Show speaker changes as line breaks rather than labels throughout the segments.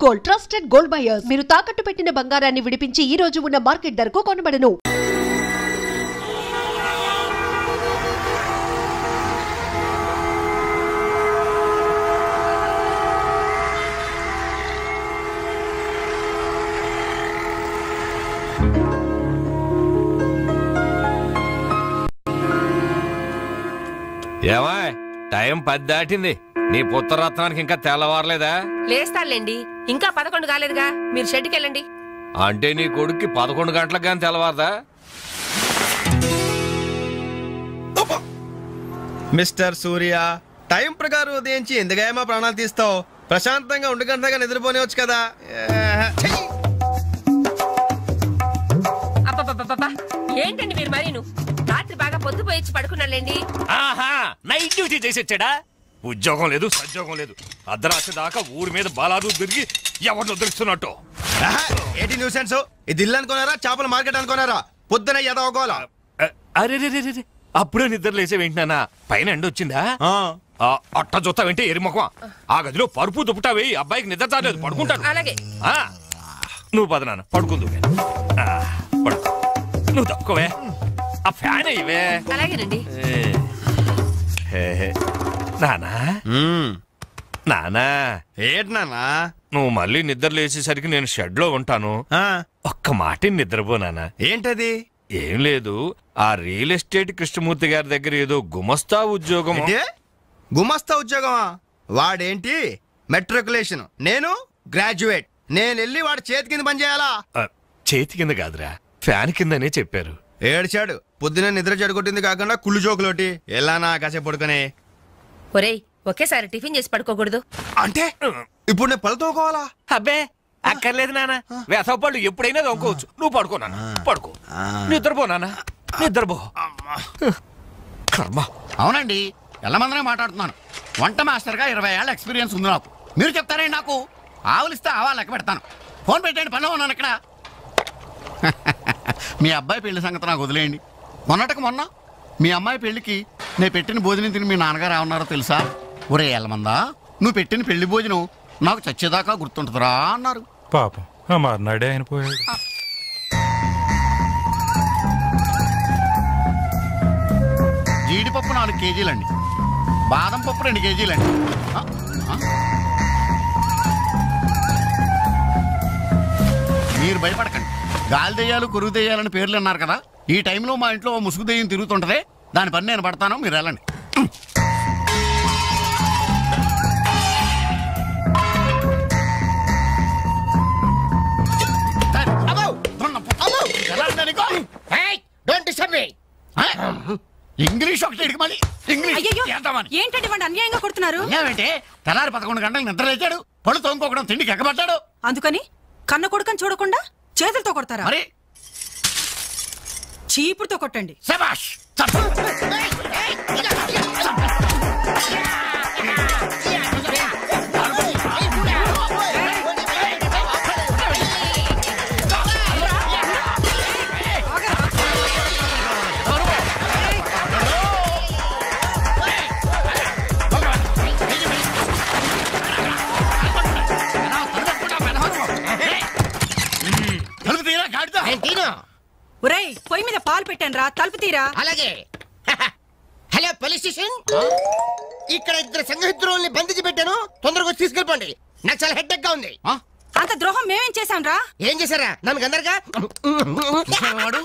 Gold, trusted gold buyers. మీరు తాకట్టు పెట్టిన బంగారాన్ని విడిపించి ఈ రోజు ఉన్న మార్కెట్ ధరకు కొనబడను.
ఏమా టైం 10 దాటింది. నీ పుత్రరత్నానికి ఇంకా తెల్లవారలేదా?
లేస్తానులేండి, ఇంకా 11 కాలేదుగా. మీరు షెడ్కి వెళ్ళండి.
అంటే నీ కొడుక్కి 11 గంటలకు కానీ తెల్లవారదా?
మిస్టర్ సూర్య, టైం ప్రకారం ఉదయించి ఎందుకేమో ప్రాణాలు తీస్తావు? ప్రశాంతంగా 1 గంటగా నిద్రపోనివచ్చు కదా.
అబ్బబ్బబ్బబ్బా, ఏంటండి మీరు మరీను? రాత్రి బాగా పొద్దుపోయి పడుకున్నాలేండి.
ఆహా, నైట్ డ్యూటీ చేసి వచ్చాడా? ఉద్యోగం లేదు, సద్యోగం లేదు. అర్ధరాత్రి దాకా ఊరి మీద బాలాదు తిరిగి ఎవరిని వదిలిస్తున్నట్టు.
ఏంటి న్యూసెన్స్? ఇది ఇల్లు అనుకున్నారా, చేపల మార్కెట్ అనుకున్నారా? పొద్దున ఎదవకోవాలా?
అరే అప్పుడే నిద్ర లేసే వింటున్నానా? పైన ఎండ వచ్చిందా? అట్ట చూస్తావేంటే ఎరిమొఖం. ఆ గదిలో పరుపు దుప్పటా వేయి. అబ్బాయికి నిద్ర చాలేదు, పడుకుంటాడు.
అలాగే.
నువ్వు పద నాన్న, పడుకుందు. పడుకో, నువ్వు తప్పుకోవే. ఆ ఫ్యాన్ అయ్యవే.
అలాగేనండి.
నానా నానా,
ఏంటి నాన్నా?
నువ్వు మళ్ళీ నిద్ర లేచేసరికి నేను షెడ్ లో ఉంటాను. ఒక్క మాట నిద్రపోనానా.
ఏంటది?
ఏం లేదు, ఆ రియల్ ఎస్టేట్ కృష్ణమూర్తి గారి దగ్గర ఏదో గుమస్తా ఉద్యోగం.
గుమస్తా ఉద్యోగమా? వాడేంటి మెట్రికులేషన్, నేను గ్రాడ్యుయేట్. నేను వెళ్ళి వాడి చేతి కింద పని చేయాలా?
చేతి కింద కాదురా, ఫ్యాన్ కిందనే చెప్పారు.
ఏడ్చాడు. పొద్దున నిద్ర చెడగొట్టింది కాకుండా కుళ్ళు జోకులోటి. ఎలానా కాసేపు పడుకునే.
ఒరేయ్, ఒకేసారి టిఫిన్ చేసి పడుకోకూడదు.
అంటే ఇప్పుడు నేను పళ్ళు తోకోవాలా?
అబ్బే అక్కర్లేదు నాన్న, వేసవపళ్ళు ఎప్పుడైనా తోకోవచ్చు. నువ్వు పడుకో నాన్న, పడుకో. నిద్రపో నాన్న, నిద్రపో. కర్మ.
అవునండి, ఎల్లమందనే మాట్లాడుతున్నాను. వంట మాస్టర్గా 20 ఏళ్ళ ఎక్స్పీరియన్స్ ఉంది నాకు. మీరు చెప్తారే నాకు? ఆవులిస్తే ఆవా లెక్క పెడతాను. ఫోన్ పెట్టండి, పనిలో ఉన్నాను ఇక్కడ. మీ అబ్బాయి పెళ్లి సంగతి నాకు వదిలేయండి. మొన్న మీ అమ్మాయి పెళ్లికి నేను పెట్టిన భోజనం తిని మీ నాన్నగారు ఏమన్నారో తెలుసా? ఒరే ఎల్లమందా, నువ్వు పెట్టిన పెళ్లి భోజనం నాకు చచ్చేదాకా గుర్తుంటుందిరా అన్నారు.
పాపం ఆ మర్నాడే ఆయన పోయాడు.
జీడిపప్పు 4 కేజీలండి, బాదం పప్పు 2 కేజీలండి. మీరు భయపడకండి. గాలి దెయ్యాలు, కురుగు దెయ్యాలని పేర్లు అన్నారు కదా. ఈ టైంలో మా ఇంట్లో ముసుగు దెయ్యం తిరుగుతుంటదే. దాని పని నేను పడతాను, మీరు వెళ్ళండి. ఇంగ్లీష్ ఒకటి ఇడికి మళ్ళీ
ఏంటండి వాడు అన్యాయంగా కొడుతున్నారు?
ఏమంటే తెల్లారి 11 గంటలకు నిద్ర లేచాడు, పళ్ళు తోముకోకడం తిండికి ఎక్కబడ్డాడు.
అందుకని కన్న కొడుకని చూడకుండా చేతులతో కొడతారా?
మరి
చీపురుతో కొట్టండి.
శభాష్.
ఒరేయ్, పొయ్యి మీద పాలు పెట్టాను రా, తలుపు తీరా.
అలాగే. హలో పోలీస్ స్టేషన్, ఇక్కడ 2 సంఘహితుల్ని బంధించి పెట్టాను. తొందరగా వచ్చి తీసుకెళ్ళిపోండి. నాకు చాలా హెడ్ గా ఉంది.
అంత ద్రోహం మేమేం చేశాం రా?
ఏం చేశారా? నన్ను అందరుగా
వాడు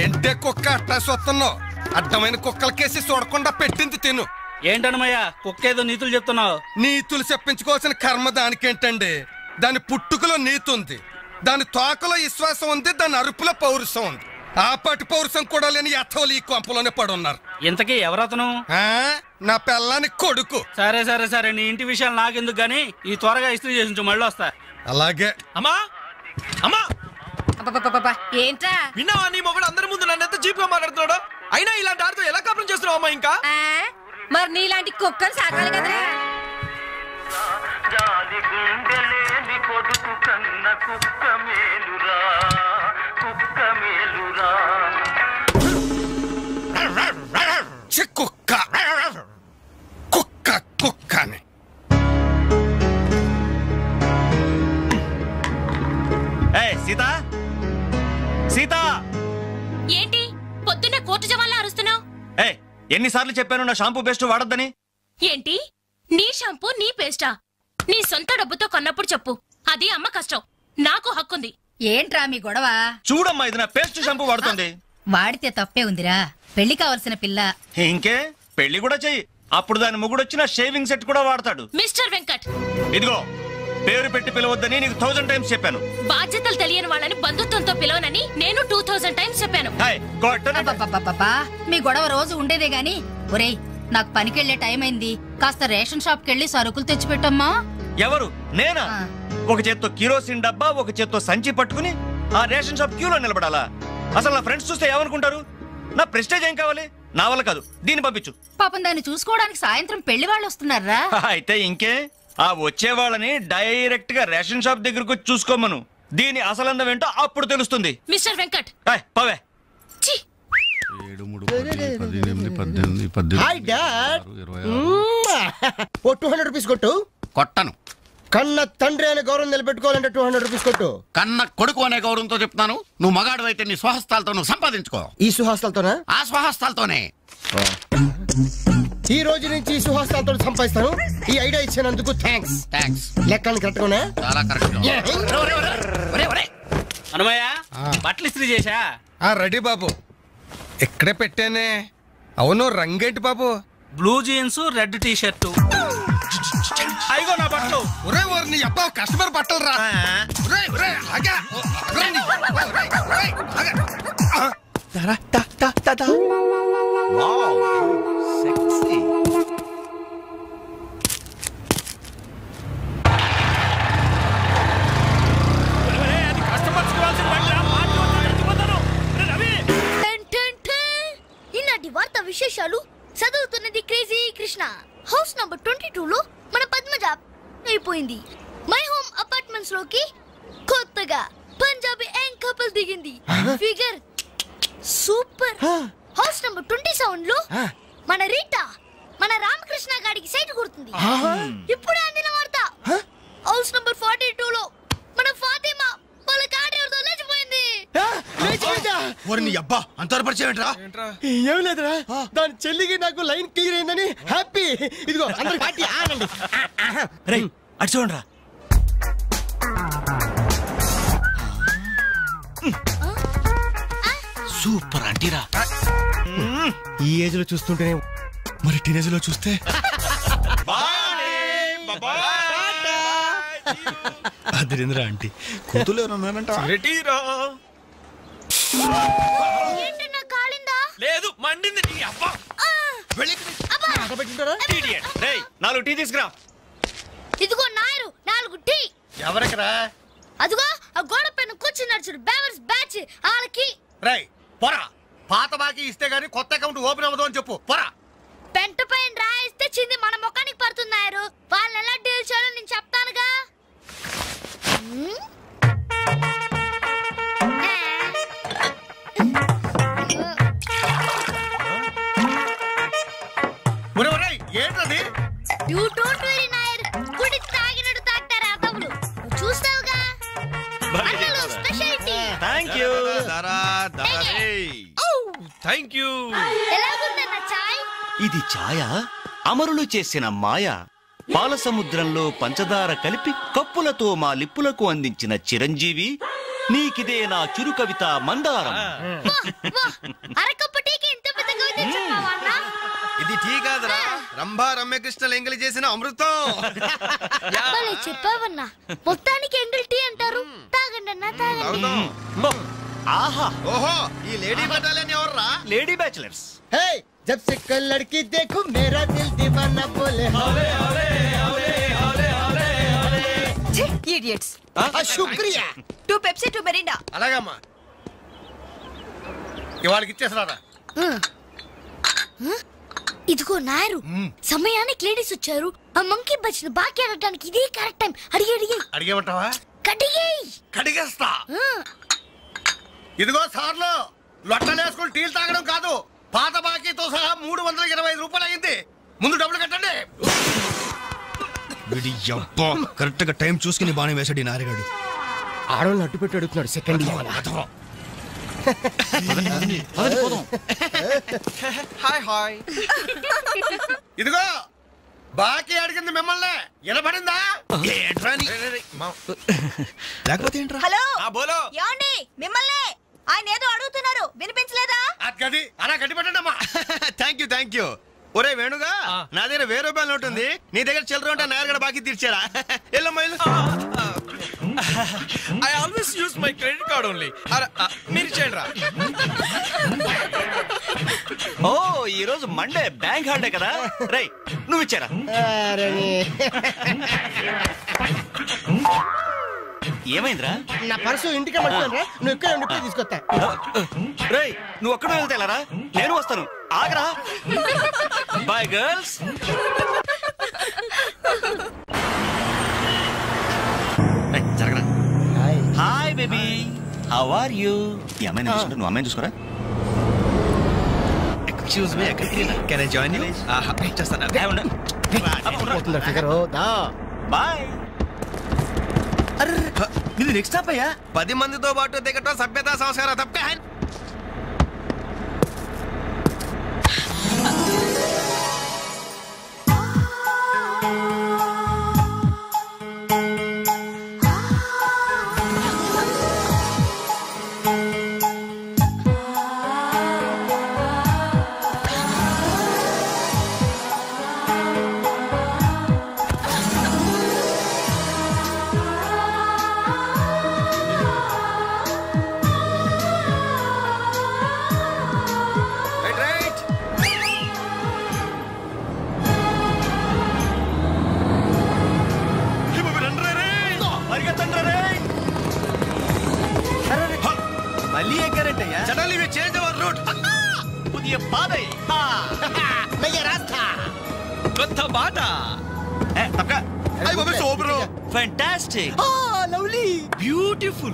ఏంటే కుక్క అట్టా సొత్తున్నావు? అడ్డమైన కుక్కలకేసి చూడకుండా పెట్టింది తిను.
ఏంటన్నమయ్యా కుక్కేదో నీతులు చెప్తున్నావు?
నీతులు చెప్పించుకోవాల్సిన కర్మ దానికేంటండి? దాని పుట్టుకలో నీతి ఉంది, దాని తోకలో విశ్వాసం ఉంది, దాని అరుపులో పౌరుషం ఉంది. ఆ పాటి పౌరుషం కూడా లేని యథోలు ఈ కొంపలోనే పడున్నారు.
ఇంతకీ ఎవరతను?
నా పిల్లాని కొడుకు.
సరే సరే సరే, నీ ఇంటి విషయాలు నాకెందుకు గానీ ఈ త్వరగా ఇస్త్రీ చేసి మళ్ళీ వస్తా.
అలాగే.
అమ్మా అమ్మా,
ఏంట్రా
విన్నావా? నీ మొగుడు అందరి ముందు నన్ను ఎంత చీప్ గా మాట్లాడుతున్నాడు. అయినా ఇలాంటి ఆడితో ఎలా కాపురం చేస్తున్నావు అమ్మా? ఇంకా
మరి నీలాంటి కుక్కలు సాకాలి కదరా.
కుక్క కుక్క కుక్క అని
సీత సీత
ఏంటి పొద్దున్నే కోర్టు జవాన్లా అరుస్తున్నావు?
ఎన్నిసార్లు చెప్పాను నా షాంపూ పేస్ట్ వాడొద్దని?
ఏంటి నీ షాంపూ నీ పేస్టా? నీ సొంత డబ్బుతో కొన్నప్పుడు చెప్పు, అది అమ్మ కష్టం, నాకు హక్కుంది.
ఏంట్రా మీ గొడవ?
చూడమ్మా, ఇది నా పేస్ట్ షాంపూ వాడుతుంది.
వాడితే తప్పే ఉందిరా, పెళ్లి కావాల్సిన పిల్ల.
ఇంకే పెళ్లి కూడా చెయ్యి, అప్పుడు దాని మొగుడు వచ్చిన షేవింగ్ సెట్ కూడా వాడతాడు.
మిస్టర్ వెంకట్,
ఇదిగో పేరు పెట్టి పిలవద్దని నీకు 1000 టైమ్స్ చెప్పాను.
బాధ్యతలు తెలియని వాళ్ళని బంధుత్వంతో పిలవనని నేను 2000 టైమ్స్ చెప్పాను.
మీ గొడవ రోజు ఉండేదే గాని, ఒరేయ్ నాకు పనికెళ్లే టైం అయింది, కాస్త రేషన్ షాప్ కెళ్ళి సరుకులు తెచ్చిపెట్టమ్మా.
ఎవరు? నేనా? ఒక చేత్తో కిరోసిన్ డబ్బా, ఒక చేత్తో సంచి పట్టుకుని ఆ రేషన్ షాప్ క్యూలో నిలబడాలా? అసలు నా ఫ్రెండ్స్ చూస్తే ఏమనుకుంటారు? నా ప్రెస్టేజ్ ఏం కావాలి? నా వల్ల కాదు, దీన్ని పంపించు.
పాపం దాన్ని చూసుకోవడానికి సాయంత్రం పెళ్లి వాళ్ళు వస్తున్నారా?
అయితే ఇంకే, ఆ వచ్చే వాళ్ళని డైరెక్ట్ గా రేషన్ షాప్ దగ్గరకు వచ్చి చూసుకోమను. దీని అసలందం ఏంటో అప్పుడు తెలుస్తుంది.
మిస్టర్ వెంకట్
పవే.
హాయ్ డాడ్, ఓ 200 రూపీస్ కొట్టు.
కొట్టను.
కన్న తండ్రి అనే గౌరవం నిలబెట్టుకోవాలంటే 200 రూపీస్ కొట్టు.
కన్న కొడుకు అనే గౌరవంతో చెప్తాను. నువ్వు మగాడు అయితే నీ స్వహస్తాలతో నువ్వు సంపాదించుకో.
ఈ సుహాస్తాలతోనా?
ఆ స్వహస్తాలతోనే.
ఈ రోజు నుంచి ఈ సుహాస్తాలతో సంపాదిస్తాను. ఈ ఐడియా ఇచ్చినందుకు థ్యాంక్స్. లెక్కలు కరెక్ట్ గా
చాలా కరెక్ట్.
అనుమయ్య బట్టలు ఇస్త్రీ చేశా?
రెడీ బాబు, ఇక్కడే పెట్టానే. అవును, రంగేంటి బాబు?
Blue jeans, red T-shirt. అయిగో నా బట్టలు.
ఒరే ఒరే, నీ అబ్బా కస్టమర్ బట్టలు రా.
ఈనాటి వార్తా విశేషాలు చదువుతున్నది క్రేజీ కృష్ణ. హౌస్ నంబర్ 22 లో మన పద్మజ అయిపోయింది. మై హోమ్ అపార్ట్మెంట్స్ లోకి కొత్తగా పంజాబీ యంగ్ కపుల్ దిగింది. Figure super. హౌస్ నంబర్ 27 లో మన రీటా మన రామకృష్ణ గాడికి సైట్ కొడుతుంది. ఇప్పుడు అందిన వార్త హౌస్ నంబర్ 42 లో మన ఫాతిమా వాళ్ళ కాడేరుతో లేచిపోయింది.
అబ్బా అంత పరిచయం
ఏం లేదురా, దాని చెల్లికి నాకు లైన్ క్లియర్ అయిందని హ్యాపీ. ఇదిగో అందరికి పార్టీ ఆనండి.
అటు చూడండి రా. సూపర్ అంటీరా.
ఈ ఏజ్ లో చూస్తుంటేనే, మరి టీనేజ్ లో చూస్తే అదిరింద్ర ఆంటీ కూతురు ఎవరన్నారంట.
లేదు మండింది. 4 టీ తీసుకురా.
ఇదిగో నాయరు 4 టీ.
ఎవరికరా?
అదిగో ఆ గోడ పైన కూర్చున్నాడు చూడు, బేవర్స్ బ్యాచ్ వాళ్ళకి.
రై పోరా, పాత బాకీ ఇస్తే గానీ కొత్త అకౌంట్ ఓపెన్ అవ్వదు అని చెప్పు. పోరా.
పెంట పైన రాయిస్తే చింది మన ముఖానికి పడుతున్నారు. వాళ్ళని ఎలా డీల్ చేయాలో నేను చెప్తానుగా.
ఏంటది?
యూ డోంట్ వరీ నాయర్, గుడి తాగినట్టు తాగుతారు అదవులు. చూస్తావుగా అన్నలు స్పెషాలిటీ.
థాంక్యూ.
Thank you.
ఎలాగుందన్న చాయ్?
ఇది ఛాయ అమరులు చేసిన మాయ. పాల సముద్రంలో పంచదార కలిపి కప్పులతో మా లిప్పులకు అందించిన చిరంజీవి, నీకిదే నా చిరు కవిత మందారం.
అరకప్పు టీకి ఇంత పెద్ద కవిత చెప్పావా అన్న?
ఇది టీ కాదురా, రంభా రమ్యకృష్ణలు ఎంగిలి చేసిన అమృతం.
చెప్పావన్నా. మొత్తానికి ఎంగిల్ టీ అంటారు. తాగండి అన్న, తాగండి.
ఆహా,
ఓహో, ఈ లేడీ బటాలియన్ ఎవర్రా?
Lady bachelors.
హే, జబ్ సే కల్ లడ్కీ దేఖో మేరా దిల్ దీవానా బోలే హవే హవే హవే హవే హవే హవే.
ఇడియట్స్.
శుక్రియా.
2 పెప్సీ 2 మెరిండా.
అలాగమ్మా, ఇవాళకి ఇచ్చేసరారా.
ఇదిగో నాయరు, సమయానికి లేడీస్ వచ్చారు. ఆ మంకీ బచ్చిన బాకీ అడగడానికి ఇదే కరెక్ట్ టైం.
అడిగేమంటావా? కడిగేస్తా. ఇదిగో సార్లు, లొట్టలేసుకుని టీలు తాగడం కాదు, పాత బాకీతో సహా 325 రూపాయలు అయింది. ముందు డబ్బులు కట్టండి.
కరెక్ట్ గా టైం చూసుకుని బాగానే వేసాడు నారిగాడు.
ఆడవాళ్ళని అడ్డు పెట్టి అడుగుతున్నాడు. Second
hi. ఇదిగో బాకీ అడిగింది మిమ్మల్ని, వినపడిందా?
లేకపోతే ఏంట్రా?
హలో యాండి, మిమ్మల్ని ఆయన ఏదో అడుగుతున్నారు, వినిపించలేదా?
అది అలా కట్టి పెట్టండి అమ్మా.
Thank you. ఒరే వేణుగా, నా దగ్గర 1000 రూపాయలు నోట్ ఉంది, నీ దగ్గర చిల్లర ఉంటే నాయర్ బాకీ తీర్చారా?
I always use my credit card only. మీరు చేయండి రా.
ఓ ఈ రోజు మండే బ్యాంక్ హాలిడే కదా. రై నువ్వు ఇచ్చారా? ఏమైందిరా?
నా పర్సు ఇంటికే మర్చిపోయాను. నువ్వు ఇక్కడ ఉండి తీసుకొస్తా.
రై నువ్వు ఒక్కడే వెళ్తేలారా? నేను వస్తాను, ఆగరా. Bye girls. Hi baby, how are you? ఈ అమ్మాయిని చూసుకుంటే నువ్వు అమ్మాయిని చూసుకోరా.
Excuse me, can I join you? చేస్తాను.
బాయ్. ఇది నెక్స్ట్ స్టాప్ అయ్యా.
10 మందితో పాటు దిగటం సభ్యతా సంస్కారం తప్పే.
Fantastic. Lovely. Beautiful.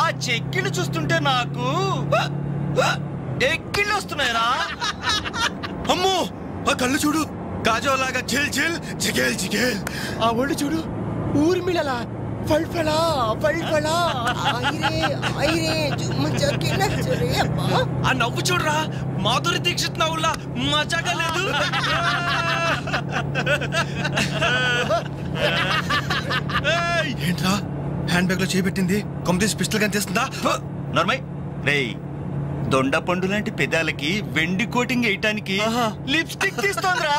ఆ చెక్కిళ్ళు చూస్తుంటే నాకు ఎక్కిళ్ళు వస్తున్నాయరా.
అమ్మో, ఆ కళ్ళు చూడు, కాజోలాగా జిల్ జిల్ జిగేల్ జిగేల్.
ఆ ఒళ్ళు చూడు, ఊర్మిళలా ఫల్ఫలా ఫల్ఫలా.
ఆ నవ్వు చూడరా, మాధురి దీక్షిత్ నవ్వులా మజాగా లేదు.
ఏంట్రా హ్యాండ్ బ్యాగ్ లో చేపెట్టింది? కంప్లీట్ పిస్టల్ కనిపిస్తుందా?
నార్మల్ రేయ్, దొండ పండు లాంటి పెదాలకి వెండి కోటింగ్ వేయటానికి లిప్స్టిక్ తీస్తోందిరా.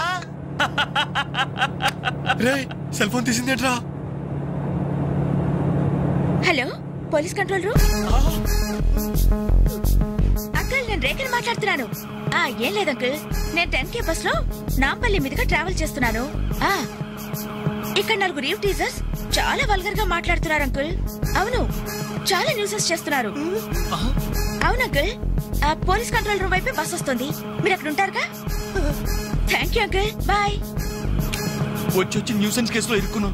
రేయ్, సెల్ ఫోన్ తీసిందేంట్రా?
Hello, police control room. Uncle, నేను రేఖని మాట్లాడుతున్నాను. ఏం లేదు అంకుల్, నేను 10K బస్ లో నాంపల్లి మీదుగా ట్రావెల్ చేస్తున్నాను. ఇక్కడ 4 ఈవ్ టీజర్స్ చాలా వల్గర్ గా మాట్లాడుతున్నారు అంకుల్. అవును, చాలా న్యూసెస్ చేస్తున్నారు. అవును అంకుల్, పోలీస్ కంట్రోల్ రూమ్ వైపే బస్ వస్తుంది. మీరు అక్కడ ఉంటారుగా? Thank you uncle, bye.
వచ్చి న్యూసెన్స్ కేసులో ఇరుక్కున్నావు.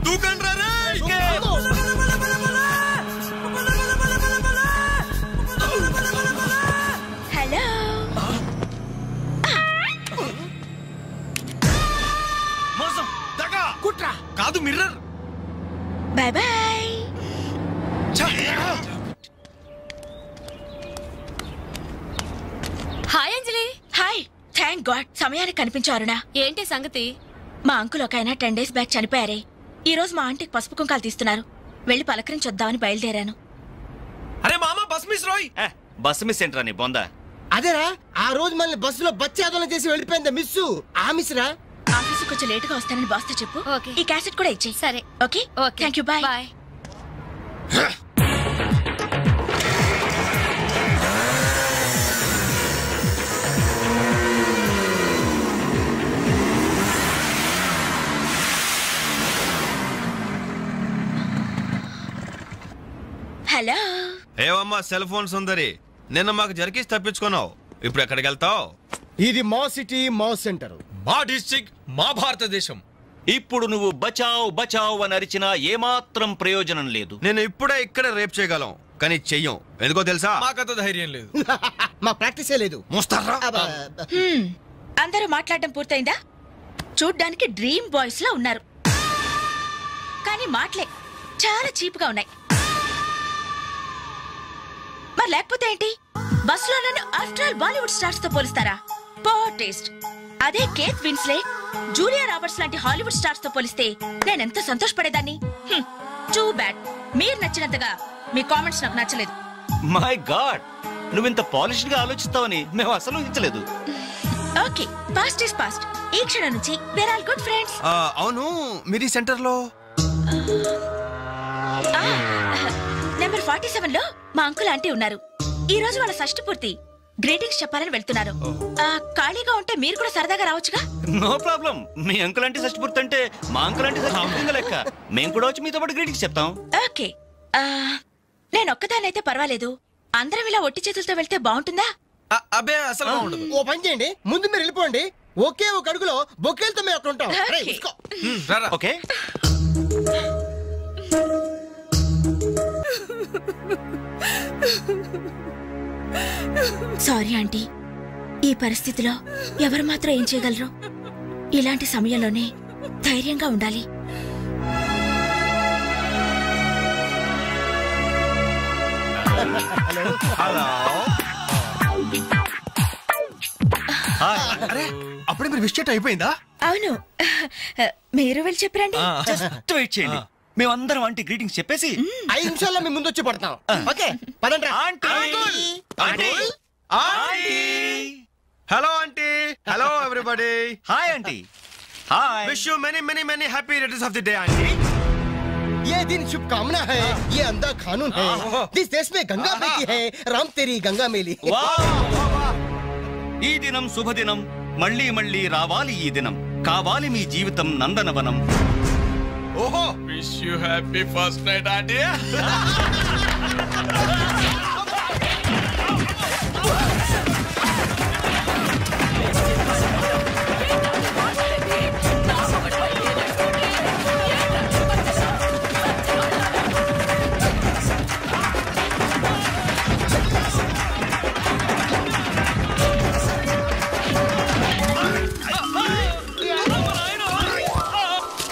హలో,
మోసం, దగా, కుట్ర కాదు, mirror.
Bye bye.
Hi Anjali.
Hi. Thank god సమయానికి కనిపించారునా.
ఏంటి సంగతి?
మా అంకుల్ ఒక ఆయన 10 days బ్యాక్ చనిపోయారే. ఈ రోజు మా ఆంటీకి పసుపు కుంకాలు తీస్తున్నారు. వెళ్ళి పలకరించొద్దామని బయలుదేరాను.
అరే మామా, బస్ మిస్ రోయ్.
బస్ మిస్ ఏంట్రా నీ బొందా?
అదేరా, ఆ రోజు మళ్ళీ బస్సులో బచ్చాదోళన చేసి వెళ్ళిపోయిందా మిస్సు? ఆ మిస్ రా.
ఆఫీసు కొంచెం లేట్ గా వస్తానని బాస్తో చెప్పు. ఈ క్యాసెట్ కూడా ఇచ్చేయి.
సరే.
Okay, thank you, bye bye. Hello.
ఏవమ్మా సెల్ ఫోన్ సుందరి, నిన్న మాకు జరికేసి తప్పించుకున్నావు, ఇప్పుడు ఎక్కడికి వెళ్తావు?
ఇది మా సిటీ మా సెంటర్,
మా డిస్ట్రిక్ట్ మా భారతదేశం.
ఇప్పుడు నువ్వు బచావ్ బచావ్ అని అరిచినా ఏమాత్రం ప్రయోజనం లేదు.
నేను ఇప్పుడే ఇక్కడ రేప్ చేయగలం, కానీ చెయ్యం. ఎందుకో తెలుసా?
మాకంత ధైర్యం లేదు.
మా ప్రాక్టీసే లేదు.
మోస్తారా?
అందరూ మాట్లాడడం పూర్తయిందా? చూడ్డానికి డ్రీమ్ బాయ్స్ లా ఉన్నారు, కానీ మాటలే చాలా చీప్ గా ఉన్నాయి. మరి లేకపోతే ఏంటి? బస్ లో నన్ను ఆఫ్టర్ ఆల్ బాలీవుడ్ స్టార్స్ తో పోలిస్తారా? Poor taste. అదే కేత్ విన్స్లే, జూలియా రాబర్ట్స్ లాంటి హాలీవుడ్ స్టార్స్ తో పోలిస్తే నేనెంత సంతోషపడేదాన్ని. Too bad. మీరు నచ్చినంతగా మీ కామెంట్స్ నాకు నచ్చలేదు.
మై గాడ్, నువ్వింత పాలిష్డ్ గా ఆలోచిస్తావని మేము అసలు ఊహించలేదు.
Okay, past is past. ఈ క్షణం నుంచి వేర్ ఆల్ గుడ్ ఫ్రెండ్స్.
అవును, మీరు ఈ సెంటర్ లో
నెంబర్ 47 లో మా అంకుల్ ఆంటీ ఉన్నారు. ఈ రోజు వాళ్ళ షష్ఠి పూర్తి. గ్రీటింగ్స్ చెప్పాలని వెళ్తున్నారు. ఖాళీగా ఉంటే మీరు కూడా సరదాగా రావచ్చుగా?
No problem. మీ అంకుల్ అంటే షష్ఠి అంటే మా అంకుల్ అంటే షష్ఠి లెక్క. మేము కూడా వచ్చి మీతో పాటు గ్రీటింగ్స్ చెప్తాం.
ఓకే, నేను ఒక్కదానైతే పర్వాలేదు. అందరం ఇలా ఒట్టి చేతులతో వెళ్తే బాగుంటుందా?
అబ్బే అసలు బాగుండదు.
ఓ పని చేయండి, ముందు మీరు వెళ్ళిపోండి. ఒకే ఒక అడుగులో బొక్కేలతో మేము అక్కడ ఉంటాం. రేయ్, ఉస్కో.
ఓకే.
సారీ ఆంటీ, ఈ పరిస్థితిలో ఎవరు మాత్రం ఏం చేయగలరు? ఇలాంటి సమయంలోనే ధైర్యంగా ఉండాలి.
అరే, అప్పుడే మీరు విష్ చేయటం అయిపోయిందా?
అవును, మీరు వెళ్ళి చెప్పరండి.
జస్ట్ వెయిట్ చేయండి, మేమందరం ఆంటీ గ్రీటింగ్స్ చెప్పేసి
5 నిమిషాల్లో మేము ముందు వచ్చి పడతాం. ఓకే, పదండి.
Hello aunty. Hello everybody.
Hi aunty. Hi.
Wish you many many many happy returns of the day aunty.
ये दिन शुभकामना है, ये अंधा कानून है. जिस देश में गंगा बहती है, राम तेरी गंगा मेली.
ఈ దినం శుభదినం. మళ్ళీ మళ్ళీ రావాలి ఈ దినం. కావాలి మీ జీవితం నందనవనం.
ఓహో,
wish you happy first night aunty.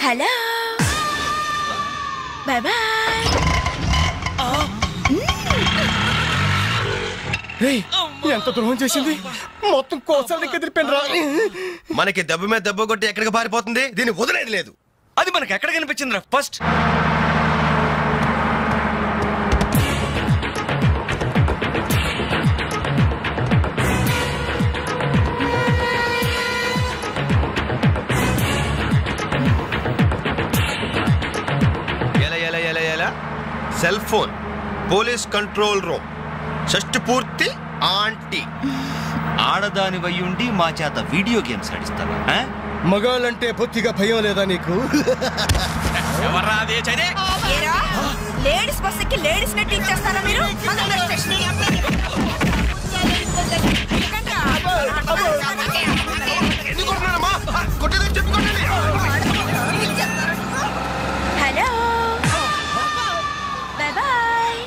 Hello, bye bye.
ఎంత ద్రోహం చేసింది? మొత్తం కోసాలు ఎదిరిపోయినరా.
మనకి దెబ్బ మీద దెబ్బ కొట్టి ఎక్కడికి పారిపోతుంది, దీన్ని వదిలేదు లేదు.
అది మనకి ఎక్కడ కనిపించిందిరా first?
Cell phone, police control room, షష్టి పూర్తి ఆంటీ.
ఆడదాని వయ్యుండి మా చేత వీడియో గేమ్స్ ఆడిస్తావా?
మగాళ్ళంటే బొత్తిగా భయం లేదా నీకు?
లేడీస్ బస్ ఎక్కి లేడీస్ నెట్ ఇచ్చేస్తారా మీరు? Hello, bye bye.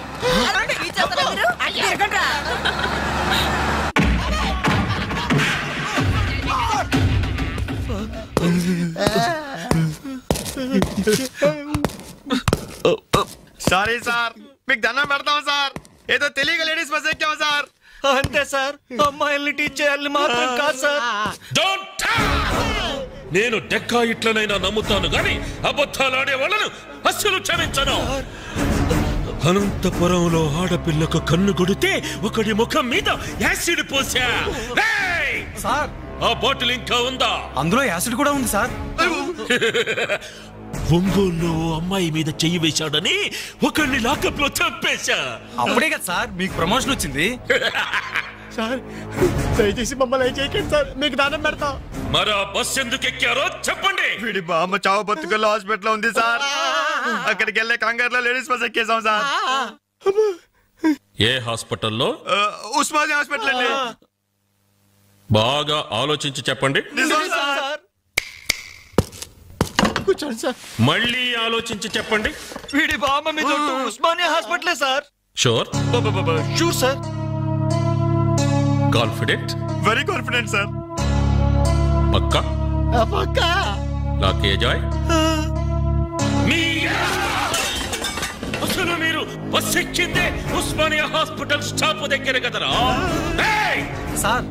Sorry sir, మీకు దండం పెడతాం సార్. ఏదో తెలియక లేడీస్ బస్ ఎక్కాం సార్.
అంతే సార్, అమ్మాయిల్ని టీచ్ చేయాలని మాత్రం కాదు సార్.
నేను డెక్కా ఇట్లనైనా నమ్ముతాను గాని అబద్ధాలాడే వాళ్ళను అస్సలు క్షమించను. అనంతపురంలో ఆడపిల్లకు కన్ను కొడితే ఒకడి ముఖం మీద యాసిడ్ పోసా.
సార్,
ఆ బాటిల్ ఇంకా ఉందా?
అందులో యాసిడ్ కూడా ఉంది సార్.
ఒంగోలులో అమ్మాయి మీద చెయ్యి వేశాడని ఒకరిని లాకప్ లో చంపేశా.
అప్పుడే కదా సార్ మీకు ప్రమోషన్ వచ్చింది.
సార్, దయచేసి మమ్మల్ని ఏం చేయకండి సార్, మీకు దానం పెడతాం.
మరా బస్ ఎందుకు ఎక్కారో చెప్పండి.
వీడి బామ్మ చావు బతుకుల్లో హాస్పిటల్ ఉంది సార్. అక్కడికి వెళ్ళే కంగారులో లేడీస్ బస్ ఎక్కేసాం సార్.
ఏ హాస్పిటల్లో?
ఉస్మానియా హాస్పిటల్ అండి.
బాగా ఆలోచించి చెప్పండి.
కూర్చోండి సార్.
మళ్ళీ ఆలోచించి చెప్పండి.
వీడి బామ్మ మీద ఉస్మానియా హాస్పిటలే sir.
Sure?
Sure sir.
Confident?
Very confident sir.
పక్కా?
పక్కా.
లాకే జాయ్. అసలు మీరు బస్ ఎక్కిందే ఉస్మానియా హాస్పిటల్ స్టాప్ దగ్గర కదరా?
సార్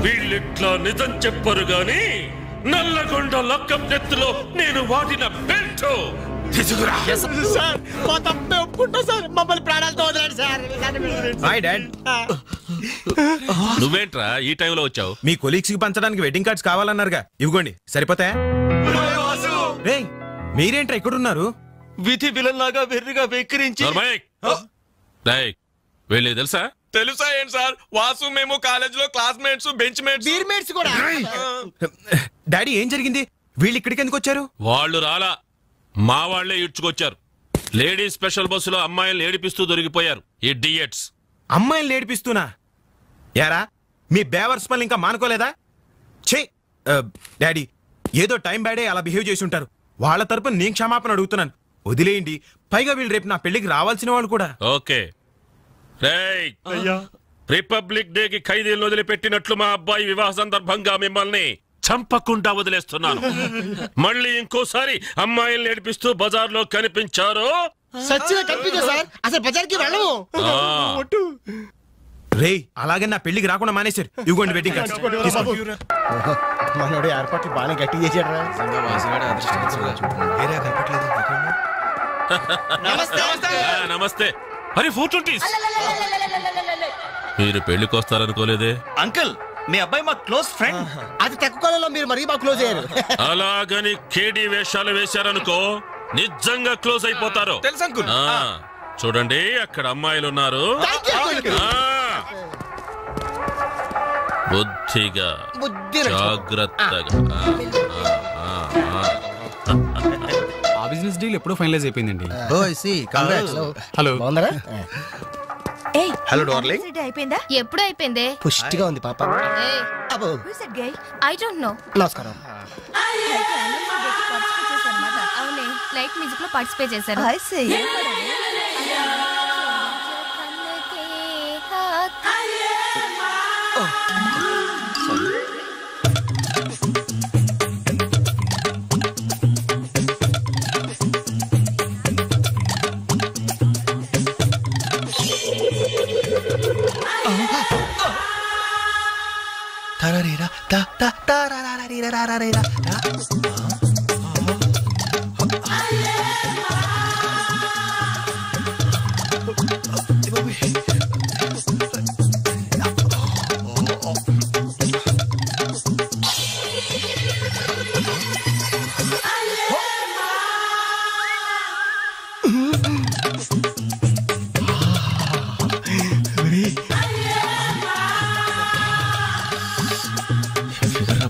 వీళ్ళిట్లా నిజం చెప్పరు గాని నల్లగొండ లక్కం నెత్తులో నేను వాడిన బెల్ట్ తీసుకురా.
సార్ మా తప్పే ఒప్పుకుంటా సార్, మమ్మల్ని ప్రాణాలతో వదిలేండి సార్.
Hi dad.
నువ్వేంట్రా ఈ టైంలో వచ్చావు?
మీ కొలీగ్స్ కి పంచడానికి వెడ్డింగ్ కార్డ్స్ కావాలన్నారుగా, ఇవ్వండి సరిపోతాయా? రేయ్ మీరేంట్రా ఇక్కడున్నారు?
విధి విలన్లాగా వెర్రిగా వెక్కిరించి
వెళ్ళి తెలుసా?
తెలుసా ఏంటి సార్, వాసు మేము కాలేజ్ లో classmates, bench mates,
beer mates కూడా.
డాడీ ఏం జరిగింది? వీళ్ళు ఇక్కడికి ఎందుకు వచ్చారు?
వాళ్ళు రాలా, మా వాళ్లే ఇడ్చుకొచ్చారు. లేడీస్ స్పెషల్ బస్సులో అమ్మాయిలు ఏడిపిస్తూ దొరికిపోయారు ఇడియట్స్.
అమ్మాయిలు ఏడిపిస్తూనా? యారా మీ బేవర్స్ పనులు ఇంకా మానుకోలేదా? ఛే డాడీ, ఏదో టైం బ్యాడే అలా బిహేవ్ చేసి ఉంటారు. వాళ్ళ తరపున నేను క్షమాపణ అడుగుతున్నాను, వదిలేయండి. పైగా వీళ్ళు రేపు నా పెళ్లికి రావాల్సిన వాళ్ళు కూడా.
ఓకే రిపబ్లిక్ డే కి ఖైదీలను వదిలిపెట్టినట్లు మా అబ్బాయి వివాహ సందర్భంగా మిమ్మల్ని చంపకుండా వదిలేస్తున్నాను. మళ్ళీ ఇంకోసారి అమ్మాయిల్ని ఏడిపిస్తూ బజార్లో కనిపించారు
సచ్చిగా కనిపించా సార్, అసలు బజార్కి వెళ్ళము.
రేయ్ అలాగే నా పెళ్లికి రాకుండా మానేశారు. ఇవ్వండి వెడ్డింగ్ కార్డ్స్.
మనోడు ఏర్పాట్లు బాగా గట్టి చేసాడు రా.
నమస్తే. అరే 420. మీరు పెళ్లికి వస్తారనుకోలేదే.
అంకుల్ మీ అబ్బాయి మా క్లోజ్ ఫ్రెండ్.
అది తక్కువ కాలంలో మీరు మరీ బాగా క్లోజ్ అయ్యారు.
అలాగని కేడీ వేషాలు వేశారనుకో నిజంగా క్లోజ్ అయిపోతారు.
తెలుసు అంకుల్.
చూడండి అక్కడ అమ్మాయిలు ఉన్నారు. బుద్ధిగా జాగ్రత్తగా.
ఆ బిజినెస్ డీల్ ఎప్పుడో ఫైనలైజ్ అయిపోయిందండి.
హలో బాగున్నారా?
Hello darling.
అయిపోయిందా? ఎప్పుడు అయిపోయింది?
పుష్టిగా ఉంది పాప.
I don't know.
నమస్కారం.
అవునే లైట్ మ్యూజిక్ లో పార్టిసిపేట్ చేశాను.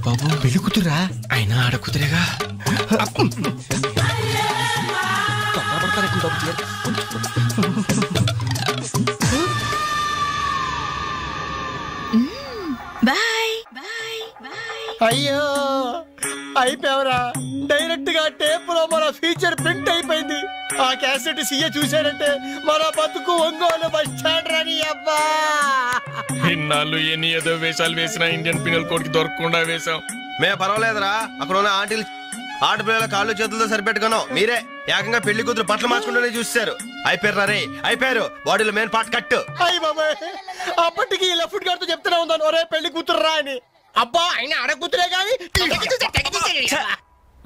బాబు పెళ్లి కూతురా? అయినా ఆడ కూతురేగా. అయ్యో అయిపోయావరా. డైరెక్ట్ గా టేప్ లో మన ఫీచర్ ప్రింట్ అయిపోయింది. ఆ క్యాసెట్ సీఏ చూశాడంటే మన బతుకు ఒంగోలు బస్ స్టాండ్ రాని. అబ్బా
ఇన్నాళ్ళు ఎన్ని ఏదో వేషాలు వేసినా ఇండియన్ పీనల్ కోడ్ కి దొరకకుండా వేసాం.
మేము పర్వాలేదురా, అక్కడ ఉన్న ఆంటీలు ఆడపిల్లల కాళ్ళు చేతులతో సరిపెట్టుకున్నాం. మీరే ఏకంగా పెళ్లి కూతురు బట్టలు మార్చుకుంటూనే చూస్తారు. అయిపోయారు రే, అయిపోయారు. బాడీలో మెయిన్ పార్ట్ కట్టు.
అయ్యి బాబాయ్, అప్పటికి ఇలా ఫుడ్ గారితో చెప్తూనే ఉన్నాను ఒరే పెళ్లి కూతురు రా అని. అబ్బా ఆయన ఆడ కూతురే కానీ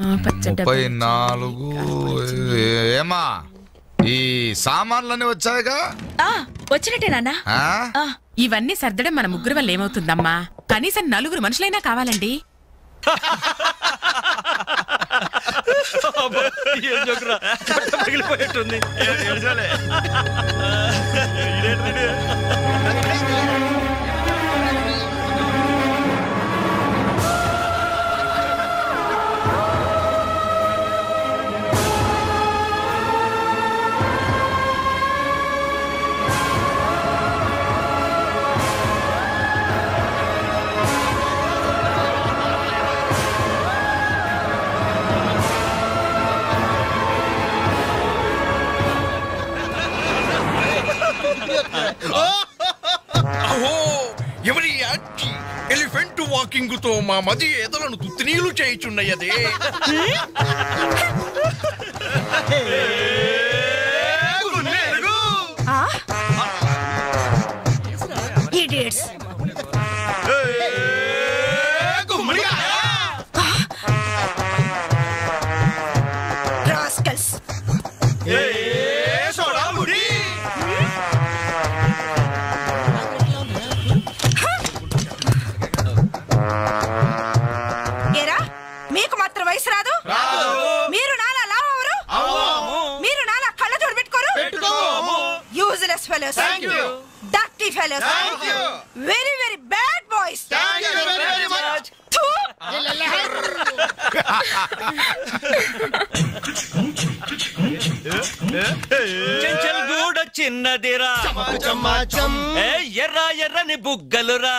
34. ఏమా ఈ సామాన్లన్నీ వచ్చాయిగా?
వచ్చినట్టే నాన్న. ఇవన్నీ సర్దడం మన ముగ్గురు వల్ల ఏమవుతుందమ్మా? కనీసం 4 మనుషులైనా కావాలండి.
పగిలిపోయేట్టుంది.
టాకింగ్ తో మా మది ఏదలను తుత్తినీలు చేయుచున్నయ్యదే.
Idiots. Rascals. ఏరా మీకు మాత్రం వయసు రాదు? మీరు నాలా లావరు? మీరు నాలా కళ్ళ జోడు పెట్టుకోరు? Useless fellows, dirty fellows, very very bad boys.
Chenchal గూడ చిన్నదిరా, ఎర్ర ఎర్రని బుగ్గలురా,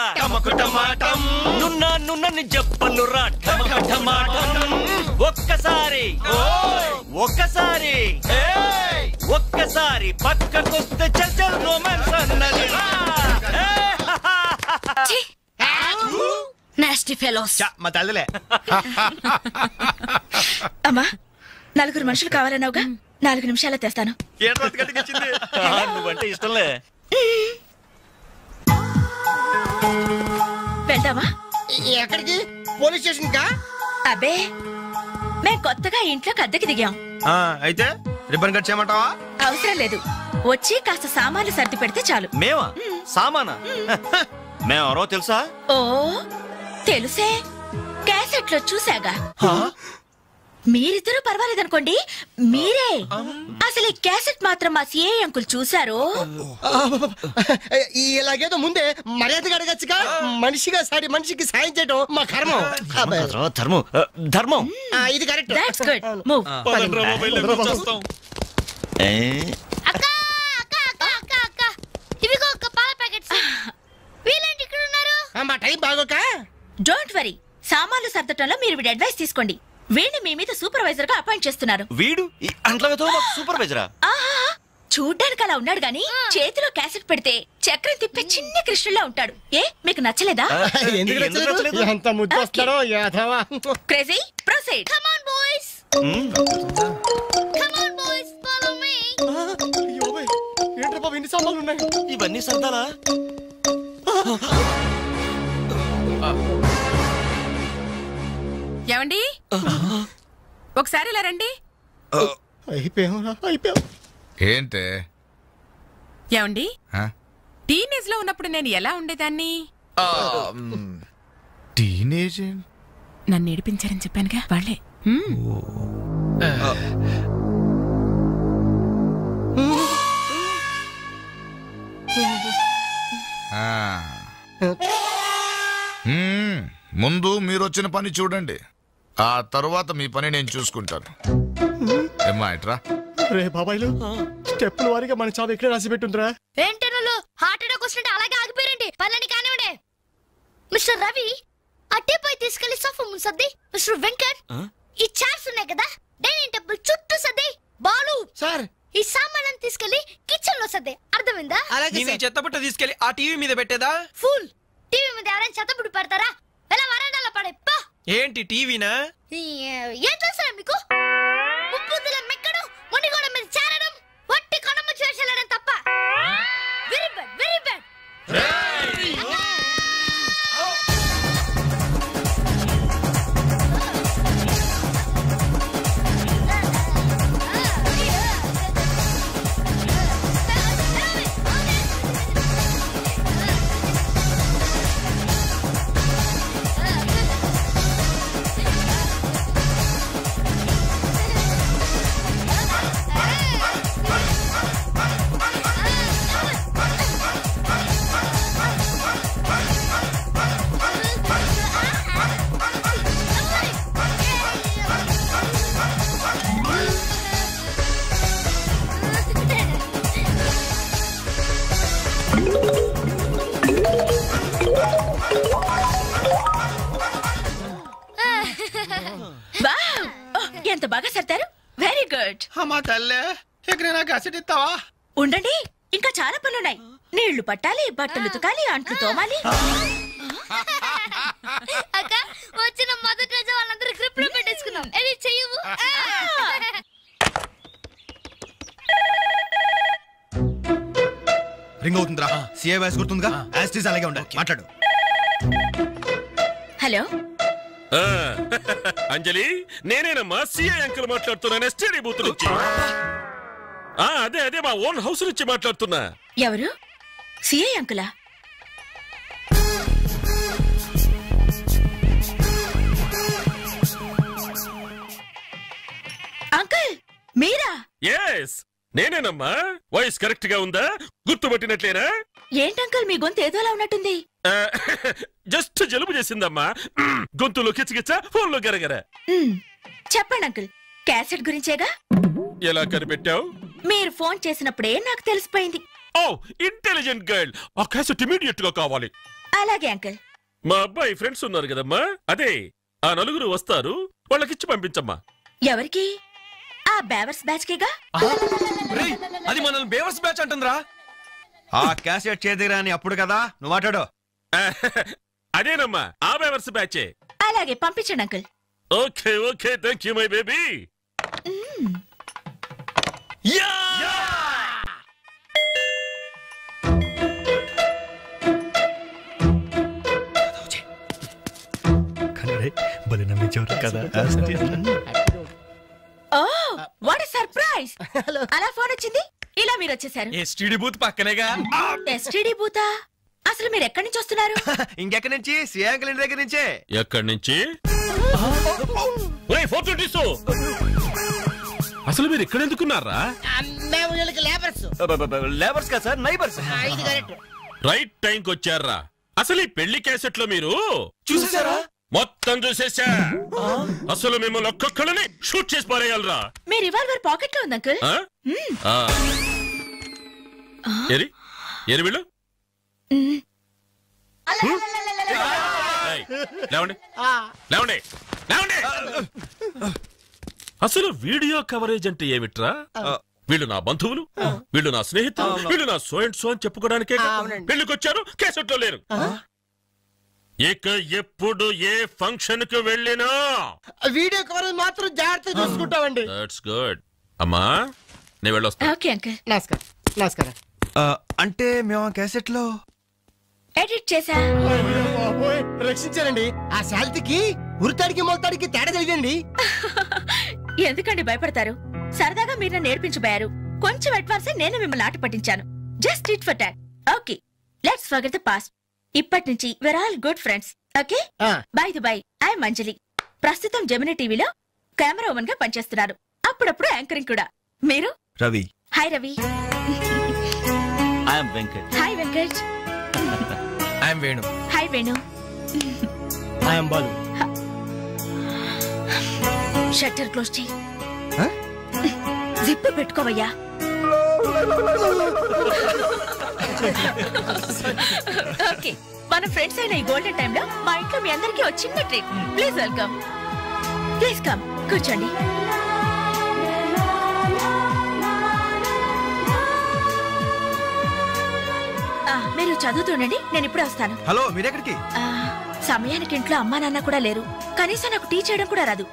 నున్నని జప్పలురా, ఒక్కసారి ఒక్కసారి ఒక్కసారి పక్కకొస్తే చెంచల్ రొమాన్స్ అన్నదిరా.
Nasty fellows.
మా తల్లిలే.
అమ్మా, 4 మనుషులు కావాలన్నావుగా, 4 నిమిషాల్లో తెస్తాను.
నువ్వంటే ఇష్టంలే.
వెళ్దామా?
ఎక్కడికి? పోలీస్ స్టేషన్ కా?
అబ్బే, మేం కొత్తగా ఇంట్లోకి అద్దెకి దిగాం.
అయితే రిబ్బన్ కట్ చేయమంటావా?
అవసరం లేదు, వచ్చి కాస్త సామాన్లు సర్ది పెడితే చాలు.
మేమా? సామానా? మేమెవరో తెలుసా?
ఓ తెలుసే, క్యాసెట్ లో చూసాగా. మీరిద్దరూ పర్వాలేదనుకోండి, మీరే అసలు ఈ క్యాసెట్ మాత్రం మా సిఐ అంకుల్ చూసారు.
ఇలాగేదో ముందే మర్యాదగా అడగచ్చుగా. మనిషిగా సారి మనిషికి సాయం చేయడం మా కర్మం.
ధర్మం ధర్మం.
ఇది కరెక్ట్.
That's good. మూవ్.
ఇవిగో ఒక పాల ప్యాకెట్స్. వీళ్ళేంటి ఇక్కడ ఉన్నారు?
మా టైం బాగోక.
డోంట్ వరీ, సామాన్లు సర్దటంలో మీరు వీడి అడ్వైస్ తీసుకోండి. వీడిని మీ మీద సూపర్వైజర్ గా అపాయింట్ చేస్తున్నారు.
వీడు అంట్లతో సూపర్వైజరా?
చూడ్డానికి అలా ఉన్నాడు గాని చేతిలో క్యాసెట్ పెడితే చక్రం తిప్పే చిన్న కృష్ణులా ఉంటాడు. ఏ మీకు నచ్చలేదా?
ఎంత ముద్దు వస్తాడో యాదవా.
Crazy, proceed.
Come on boys, come on boys, follow me.
ఏంట్రా బాబు, ఇన్ని సామాన్లు ఉన్నాయి?
ఇవన్నీ సర్దాలా?
ఏమండి, ఒకసారి ఇలా రండి.
అయిపోయాం.
ఏంటే?
ఏమండి, టీనేజ్ లో ఉన్నప్పుడు నేను ఎలా ఉండేదాన్ని?
టీనేజ్
నన్ను ఏడిపించారని చెప్పానుగా, వాళ్ళే.
ముందు మీరు వచ్చిన పని చూడండి, ఆ తర్వాత మీ పని నేను చూసుకుంటాను. ఏమ్మా ఇట్రా.
రే బాబాయ్లు, స్టెప్పుల వారిగా మన చావు ఎక్కడ రాసి పెట్టుందిరా?
ఏంటనులు హార్ట్ అటాక్ వస్తుంటే అలాగే ఆగిపోయారండి. పనులని కానివ్వండి. మిస్టర్ రవి, అట్టేపై తీసుకెళ్లి సోఫా ముందు సర్ది. మిస్టర్ వెంకట్, ఈ చైర్స్ ఉన్నాయి కదా, డైనింగ్ టేబుల్ చుట్టూ సర్ది. బాలు
సార్,
ఈ సామాన్లను తీసుకెళ్లి కిచెన్ లో సర్ది. అర్థమైందా?
చెత్తబుట్ట తీసుకెళ్లి ఆ టీవీ మీద పెట్టేదా?
ఫుల్ టీవీ మీద ఎవరైనా చెత్తబుట్టు పెడతారా? ఎలా వరండాలో పడే.
ఏంటి టీవీనా?
ఏం చేస్తారా మీకు? ముప్పుద్దుల మెక్కడం, మునిగోడ మీద చేరడం, వట్టి కొనమ్మ చేసేయడం తప్ప. Very bad, very bad.
ఎంత బాగా సర్దారు. Very good.
అమ్మా తల్లే, ఎక్కడైనా కసెట్ ఇస్తావా?
ఉండండి, ఇంకా చాలా పనులున్నాయి. నీళ్లు పట్టాలి, బట్టలు ఉతకాలి, అంట్లు తోమాలి.
అక్క వచ్చిన మొదటి రోజు వాళ్ళందరూ గ్రిప్ లో పెట్టేసుకున్నాం. అది చెయ్యవు.
రింగ్ అవుతుందిరా. CA voice గుర్తుందిగా? యాస్టీస్ అలాగే ఉండాలి. మాట్లాడు.
హలో
అంజలి, నేనేనమ్మా సిఐ అంకుల్ మాట్లాడుతున్నాను. ఎస్టీడీ బూత్ నుంచి. అదే అదే మా ఓన్ హౌస్ నుంచి మాట్లాడుతున్నా.
ఎవరు? సిఐ అంకులా? అంకుల్ మీరా?
ఎస్ నేనేనమ్మా. వాయిస్ కరెక్ట్ గా ఉందా? గుర్తుపట్టినట్లేనా?
ఏంటంకుల్ మీ గొంతు ఏదోలా ఉన్నట్టుంది.
జస్ట్ జలుబు చేసిందమ్మా. గొంతులో కిచకిచ, ఫోన్లో గరగర.
చెప్పండి అంకుల్, క్యాసెట్ గురించేగా?
ఎలా కనిపెట్టావు?
మీరు ఫోన్ చేసినప్పుడే నాకు తెలిసిపోయింది.
ఓ ఇంటెలిజెంట్ గర్ల్. ఆ క్యాసెట్ ఇమీడియట్ గా కావాలి.
అలాగే అంకుల్.
మా అబ్బాయి ఫ్రెండ్స్ ఉన్నారు కదమ్మా, అదే ఆ నలుగురు వస్తారు, వాళ్ళకిచ్చి పంపించమ్మా.
ఎవరికి? ఆ బేవర్స్ బ్యాచ్ కేగా?
అది మనల్ని బేవర్స్ బ్యాచ్ అంటుందిరా. ఆ క్యాసెట్ చేదిరా అని అప్పుడు కదా. నువ్వు మాట్లాడు.
అదేనమ్మా, ఆ బేవర్స్ బ్యాచే.
అలాగే పంపించండి uncle.
Okay okay, thank you my baby.
భలే నమ్మించారు కదా.
Oh what a surprise. అలా ఫోన్ వచ్చింది, ఇలా మీరు వచ్చేసారు.
ఎస్టీడీ బూత్ పక్కనేగా.
ఎస్టీడీ బూతా? అసలు మీరు ఎక్కడి నుంచి వస్తున్నారు?
ఇంకెక్కడి నుంచి? సిఐ అంకుల్ ఇంటి దగ్గర నుంచే.
ఎక్కడి నుంచి? అసలు మీరు ఇక్కడ ఎందుకున్నారా?
మేము వీళ్ళకి లేబర్స్.
లేబర్స్ కదా సార్, నైబర్స్.
ఇది కరెక్ట్.
రైట్ టైంకి వచ్చారా? అసలు ఈ పెళ్లి క్యాసెట్ లో మీరు
చూసేసారా?
మొత్తం చూసేసా. అసలు మిమ్మల్ని ఒక్కొక్కరిని షూట్ చేసి పారేయాలరా.
మీ రివాల్వర్ పాకెట్ లో ఉంది అంకుల్.
ఎరి వీళ్ళు లేవండి లేవండి లేవండి. అసలు వీడియో కవరేజ్ అంటే ఏమిట్రా? వీళ్ళు నా బంధువులు, వీళ్ళు నా స్నేహితులు, వీళ్ళు నా సో అండ్ సో అని చెప్పుకోవడానికే పెళ్లికొచ్చారు, క్యాసెట్ లో లేరు. ఇక ఎప్పుడు ఏ ఫంక్షన్ కు వెళ్ళినా
వీడియో కవరేజ్ మాత్రం జాగ్రత్త చూసుకుంటామండి.
That's good. అమ్మా నేను వెళ్ళొస్తా.
Okay uncle.
నమస్కారం. నమస్కారం.
అంటే మేము ఆ క్యాసెట్ లో
ఎడిట్ చేసా.
రక్షించారండి. ఆ శాలిటీకి ఉరితాడికి మొలతాడికి తేడా తెలియదండి.
ఎందుకండి భయపడతారు? సరదాగా మీరు నన్ను నేర్పించబోయారు. కొంచెం అడ్వాన్స్ నేను మిమ్మల్ని ఆట పట్టించాను. Just it for talk. Okay let's forget the past. ఇప్పటి నుంచి we're all good friends. Okay? By the by, I'm Anjali. ప్రస్తుతం జెమినీ టీవీలో కెమెరా ఉమెన్ గా పనిచేస్తున్నారు. అప్పుడప్పుడు యాంకరింగ్ కూడా. మీరు?
Ravi.
Hi Ravi.
I'm Venkat.
Hi Venkat.
I'm Venu.
Hi Venu.
I'm Balu.
Shutter close చేయి. జిప్ పెట్టుకోవయ్యా. ఓకే, మన ఫ్రెండ్స్ అయిన ఈ గోల్డెన్ టైమ్ లో మా ఇంట్లో మీ అందరికీ ఒక చిన్న treat. Please welcome. Please come, కూర్చోండి. మీరు చదువుతుండండి, నేను ఇప్పుడే వస్తాను.
హలో, మీరెక్కడికి?
సమయానికి ఇంట్లో అమ్మా నాన్న కూడా లేరు. కనీసం నాకు టీ చేయడం కూడా రాదు.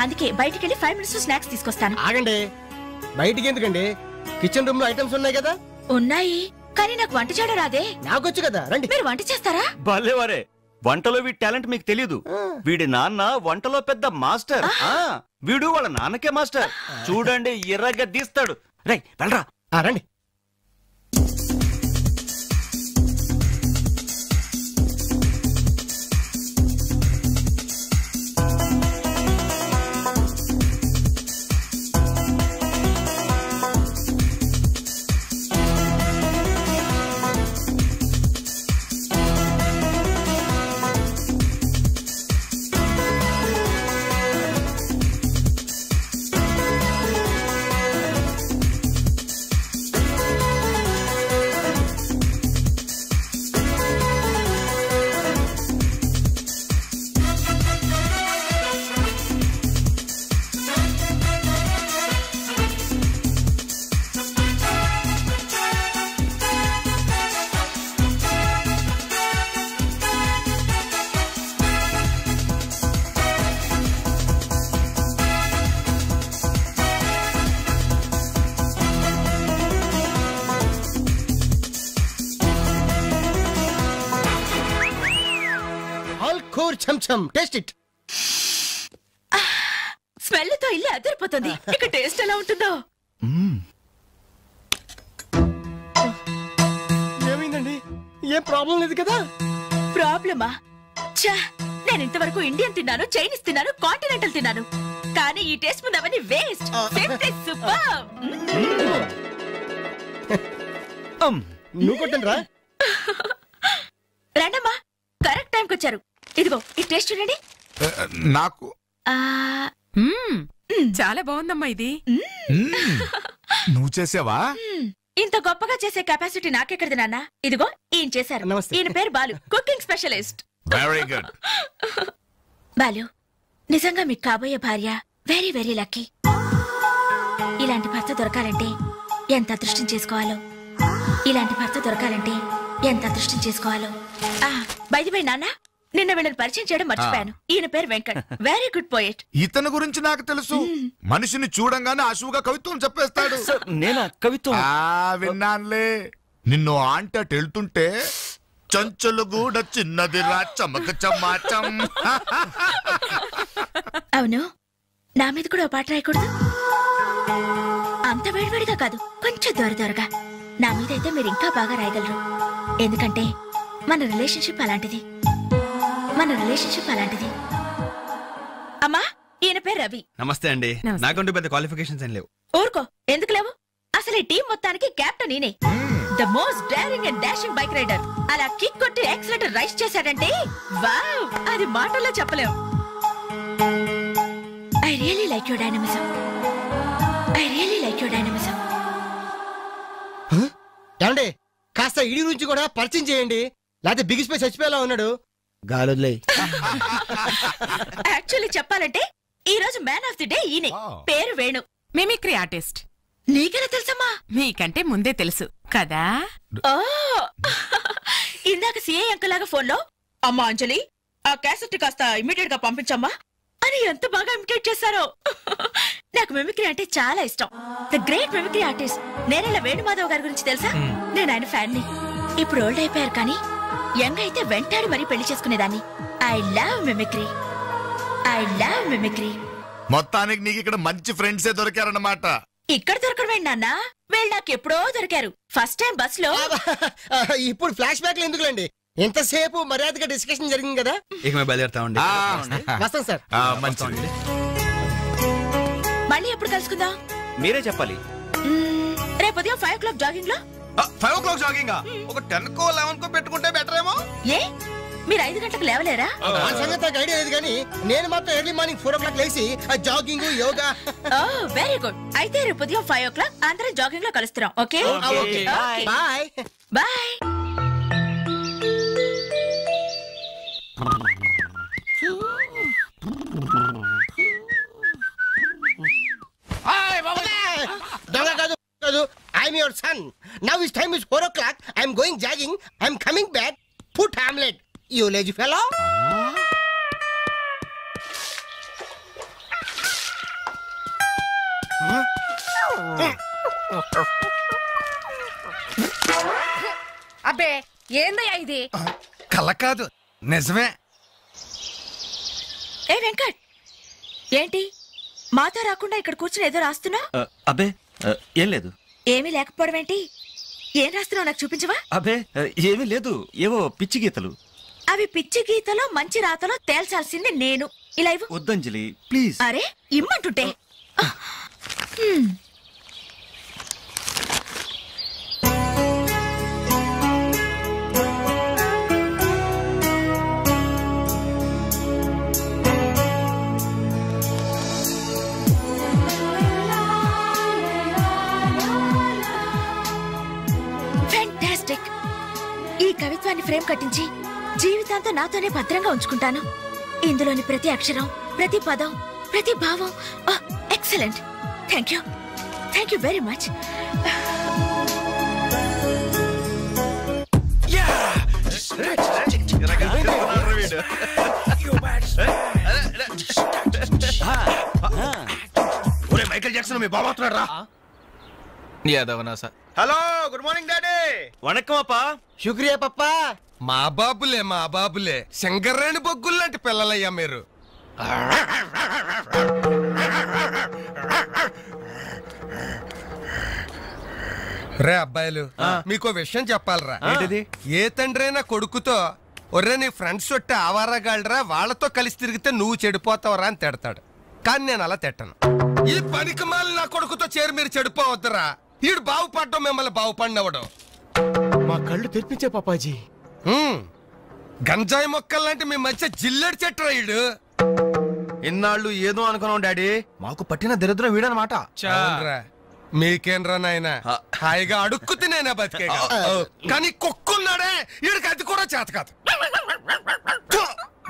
అందుకే బయటికి వెళ్ళి 5 minutes స్నాక్స్ తీసుకొస్తాను.
ఆగండి, బయటికి ఎందుకండి? కిచెన్ రూమ్ లో ఐటమ్స్ ఉన్నాయి కదా.
ఉన్నాయి, కానీ నాకు వంట చేయడం రాదే.
నాకొచ్చు కదా, రండి.
మీరు వంట చేస్తారా?
భలేవరే, వంటలో వీడి టాలెంట్ మీకు తెలీదు. వీడి నాన్న వంటలో పెద్ద మాస్టర్. వీడు వాళ్ళ నాన్నకే మాస్టర్. చూడండి, ఎర్రగా తీస్తాడు. రై వెళ్ళరా.
రండి. Cham cham taste it.
Smell తో ఇల్లు అదిరిపోతుంది. ఇక టేస్ట్ ఎలా ఉంటుందో.
ఏమైందండి? ఏం ప్రాబ్లం లేదు కదా?
ప్రాబ్లమా? ఛా, నేను ఇంతవరకు ఇండియన్ తిన్నాను, చైనీస్ తిన్నాను, కాంటినెంటల్ తిన్నాను, కానీ ఈ టేస్ట్ ముందు అవన్నీ వేస్ట్. సూపర్.
నువ్వు కొట్టండి రా.
రండమ్మా, కరెక్ట్ టైంకి వచ్చారు. ఇదిగో ఈ టేస్ట్ చూడండి.
నాకు
చాలా బాగుందమ్మా ఇది.
నువ్వు చేసావా?
ఇంత గొప్పగా చేసే కెపాసిటీ నాకెక్కడిది నాన్న. ఇదిగో ఈయన చేశారు. ఈయన పేరు Balu, cooking specialist.
Very good.
Balu, నిజంగా మీకు కాబోయే భార్య వెరీ వెరీ లక్కీ. ఇలాంటి భర్త దొరకాలంటే ఎంత అదృష్టం చేసుకోవాలో, ఇలాంటి భర్త దొరకాలంటే ఎంత అదృష్టం చేసుకోవాలో. బై ది వే నాన్న, నిన్న వీళ్ళని పరిచయం చేయడం మర్చిపోయాను. ఈయన పేరు వెంకట్, వెరీ గుడ్ పోయెట్.
ఇతని గురించి నాకు తెలుసు. మనిషిని చూడంగానే ఆశువుగా కవిత్వం చెప్పేస్తాడు.
నేనా కవిత్వం?
విన్నానులే. నిన్ను ఆంటీ అటు వెళ్తుంటే చంచలు కూడా చిన్నది రా చమక చమాచం.
అవును, నా మీద కూడా ఓ పాట రాయకూడదు? అంత వేడివేడిగా కాదు, కొంచెం దొరదొరగా. నా మీద అయితే మీరు ఇంకా బాగా రాయగలరు. ఎందుకంటే మన రిలేషన్షిప్ అలాంటిది. అమ్మా, ఈయన పేరు రవి.
నమస్తే అండి. నాకంటూ పెద్ద క్వాలిఫికేషన్స్ ఏం లేవు.
ఊరుకో, ఎందుకు లేవు? అసలు ఈ టీం మొత్తానికి కెప్టెన్ ఈయనే. The most daring and dashing bike rider. అలా కిక్ కొట్టి యాక్సిలేటర్ రైస్ చేశాడంటే వావ్, అది మాటల్లో చెప్పలేం. I really like your dynamism.
ఏమండి, కాస్త ఇడి నుంచి కూడా పరిచయం చేయండి, లేకపోతే బిగిసిపోయి చచ్చిపోయేలా ఉన్నాడు. గాలులే.
యాక్చువల్లీ చెప్పాలంటే ఈ రోజు మ్యాన్ ఆఫ్ ది డే ఈయనే. పేరు వేణు,
మిమిక్రీ ఆర్టిస్ట్.
నీకెలా తెలుసమ్మా?
మీకంటే ముందే తెలుసు కదా.
ఓ, ఇందాక సిఐ అంకుల్ లాగా ఫోన్ లో అమ్మా అంజలి, ఆ క్యాసెట్ కాస్త ఇమీడియట్ గా పంపించమ్మా అని ఎంత బాగా ఇమిటేట్ చేశారో. నాకు మిమిక్రీ అంటే చాలా ఇష్టం. ద గ్రేట్ మిమిక్రీ ఆర్టిస్ట్ నేనేలా వేణుమాధవ్ గారి గురించి తెలుసా? నేను ఆయన ఫ్యాన్ ని. ఇప్పుడు ఓల్డ్ అయిపోయారు, కానీ యంగ్ అయితే వెంటాడి మరీ పెళ్లి చేసుకునేదాన్ని. I love mimicry.
మొత్తానికి నీకు ఇక్కడ మంచి ఫ్రెండ్సే దొరికారన్నమాట.
ఇక్కడ దొరకడం నాన్న, వీళ్ళు నాకు ఎప్పుడో దొరికారు. ఫస్ట్ టైం బస్ లో.
ఇప్పుడు ఫ్లాష్ బ్యాక్ ఎందుకులేండి, ఎంతసేపు మర్యాదగా డిస్కషన్ జరిగింది కదా.
ఇక మేము బయలుదేరుతామండి.
వస్తాం సార్.
మంచిది.
మళ్ళీ ఎప్పుడు కలుసుకుందాం?
మీరే చెప్పాలి.
రేపు ఉదయం 5 o'clock జాగింగ్ లో.
5 o'clock జాగింగ్? ఒక 10 కో 11 కో పెట్టుకుంటే బెటర్ ఏమో.
ఏ, మీరు 5 గంటలకు లేవలేరా?
సంగతి నాకు ఐడియా లేదు, కానీ నేను మాత్రం ఎర్లీ మార్నింగ్ 4 o'clock లేసి జాగింగ్ యోగా.
Very good. అయితే రేపు ఉదయం 5 o'clock అందరం జాగింగ్ లో కలుస్తున్నాం. Okay,
bye
bye.
దొంగ కాదు, I'm your son. Now his time is 4 o'clock. I'm going jogging. I'm coming back. Put Hamlet. You lazy fellow.
అబ్బే, ఏందయ్యా ఇది?
కల కాదు, నిజమే.
ఏ వెంకట్, ఏంటి మాతో రాకుండా ఇక్కడ కూర్చుని ఏదో రాస్తున్నా?
అబ్బే ఏం లేదు.
ఏమీ లేకపోవడం ఏంటి? ఏం రాస్తున్నావు నాకు చూపించవా?
అబ్బే ఏమీ లేదు, ఏవో పిచ్చి గీతలు.
అవి పిచ్చి గీతలో మంచి రాతలో తేల్చాల్సింది నేను. ఇలా ఇవ్వు.
వద్దంజలి ప్లీజ్.
అరే ఇమ్మంటుంటే. ఈ కవిత్వాన్ని ఫ్రేమ్ కట్టించి జీవితాంతం నాతోనే భద్రంగా ఉంచుకుంటాను. ఇందులోని ప్రతి అక్షరం, ప్రతి పదం, ప్రతి భావం excellent. Thank you very much.
Michael Jackson మీ బాబా వస్తున్నాడు రా.
యాదవనా sir.
Hello, good morning daddy.
వణకం అప్పా.
శుక్రియా పప్పా.
మా బాబులే సింగరేణి బొగ్గుల్లాంటి పిల్లలయ్యా మీరు. రే అబ్బాయిలు, మీకో విషయం చెప్పాలరా. ఏ తండ్రైనా కొడుకుతో ఒర్రే నీ ఫ్రెండ్స్ ఒట్టి ఆవారగాళ్ళరా, వాళ్ళతో కలిసి తిరిగితే నువ్వు చెడిపోతావరా అని తిడతాడు. కానీ నేను అలా తిట్టను. ఈ పనికి మాలి నా కొడుకుతో చేరి మీరు చెడిపోవద్దురా. ఈడు బాగుపడ్డం మిమ్మల్ని బాగుపడినవడం.
మా కళ్ళు తెరిపించే పాపాజీ.
గంజాయి మొక్కల్లాంటి మీ మధ్య జిల్లెడు చెట్టురా ఈడు.
ఇన్నాళ్ళు ఏదో అనుకున్నాం డాడీ, మాకు పట్టిన దరిద్రం వీడనమాట.
మీకేంరా నాయన, హాయిగా అడుక్కు తినేనా బతికే. కానీ కుక్కున్నాడే, ఈడికి అది కూడా చేత కాదు.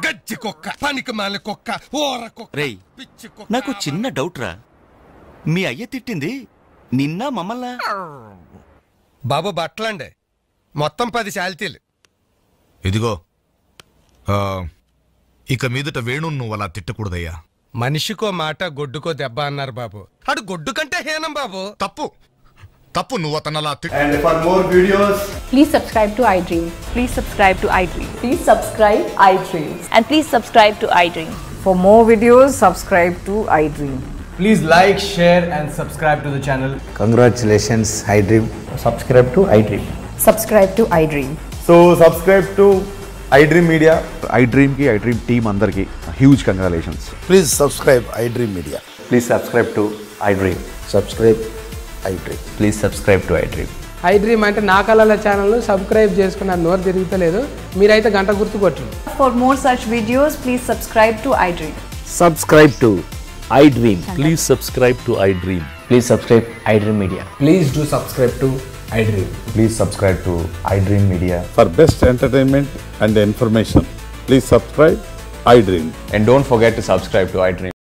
గజ్జి కుక్క, పనికి మాలి కుక్క, ఓర కుక్క.
రేయ్, నాకు చిన్న డౌట్ రా. మీ అయ్య తిట్టింది నిన్న మమ్మల్ని?
బాబు బట్టలండి, మొత్తం 10 శాలితీలు.
ఇదిగో ఇక మీదట వేణు నువ్వు అలా తిట్టకూడదయ్యా.
మనిషికో మాట గొడ్డుకో దెబ్బ అన్నారు బాబు. అడు గొడ్డు కంటే హీనం బాబు.
తప్పు నువ్వు అతను అలా
And for more videos,
please subscribe to iDream.
please subscribe to iDream.
Please subscribe iDream.
And please subscribe to iDream.
For more videos, subscribe to iDream.
Please like, share and subscribe to the channel.
Congratulations, iDream.
Subscribe to iDream.
Subscribe to iDream.
So subscribe to iDream Media.
iDream ki iDream team andarki huge congratulations.
Please subscribe iDream Media.
Please subscribe to iDream.
Subscribe iDream.
Please subscribe to iDream.
iDream అంటే నా కళల channel subscribe చేసుకున్న నోరు తిరుగుతలేదు. మీరైతే గంట గుర్తు కొట్టండి.
For more such videos, please subscribe to iDream.
Subscribe to iDream. Please subscribe to iDream. Please subscribe iDream Media.
Please do subscribe to iDream.
Please subscribe to iDream Media.
For best entertainment and information, please subscribe iDream.
And don't forget to subscribe to iDream.